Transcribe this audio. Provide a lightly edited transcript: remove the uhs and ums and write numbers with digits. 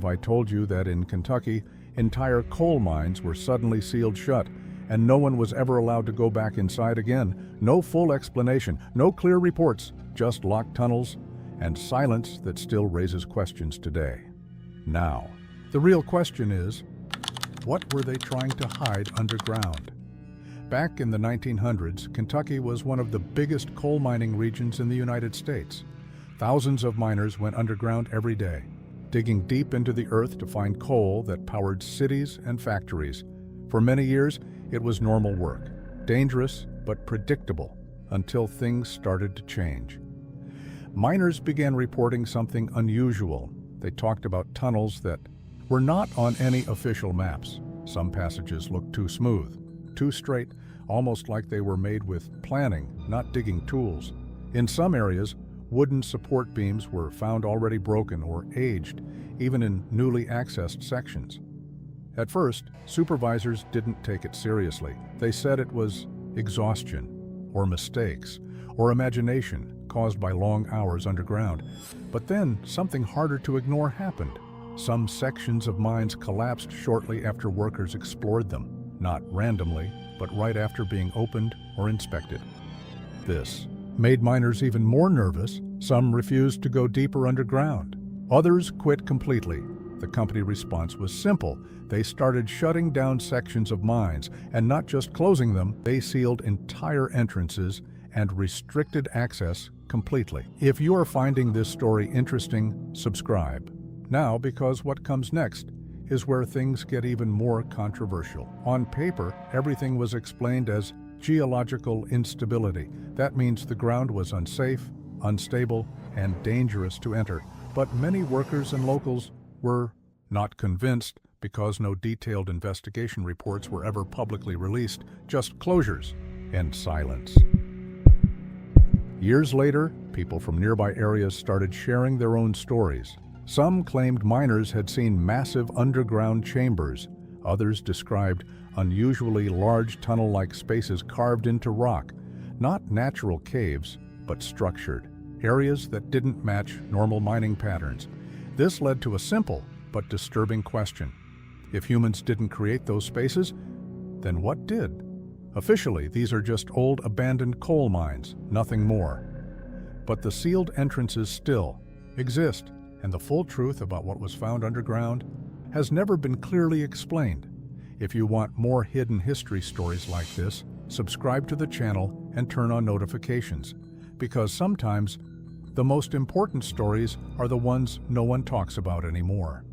I told you that in Kentucky, entire coal mines were suddenly sealed shut, and no one was ever allowed to go back inside again. No full explanation, no clear reports, just locked tunnels and silence that still raises questions today. Now, the real question is, what were they trying to hide underground? Back in the 1900s, Kentucky was one of the biggest coal mining regions in the United States. Thousands of miners went underground every day, digging deep into the earth to find coal that powered cities and factories. For many years, it was normal work, dangerous but predictable, until things started to change. Miners began reporting something unusual. They talked about tunnels that were not on any official maps. Some passages looked too smooth, too straight, almost like they were made with planning, not digging tools. In some areas, wooden support beams were found already broken or aged, even in newly accessed sections. At first, supervisors didn't take it seriously. They said it was exhaustion, or mistakes, or imagination caused by long hours underground. But then, something harder to ignore happened. Some sections of mines collapsed shortly after workers explored them, not randomly, but right after being opened or inspected. This made miners even more nervous. Some refused to go deeper underground. Others quit completely. The company response was simple. They started shutting down sections of mines, and not just closing them, they sealed entire entrances and restricted access completely. If you are finding this story interesting, subscribe now, because what comes next is where things get even more controversial. On paper, everything was explained as geological instability. That means the ground was unsafe, unstable, and dangerous to enter. But many workers and locals were not convinced because no detailed investigation reports were ever publicly released, just closures and silence. Years later, people from nearby areas started sharing their own stories. Some claimed miners had seen massive underground chambers. Others described unusually large tunnel-like spaces carved into rock, not natural caves, but structured, areas that didn't match normal mining patterns. This led to a simple but disturbing question. If humans didn't create those spaces, then what did? Officially, these are just old abandoned coal mines, nothing more. But the sealed entrances still exist, and the full truth about what was found underground has never been clearly explained. If you want more hidden history stories like this, subscribe to the channel and turn on notifications, because sometimes the most important stories are the ones no one talks about anymore.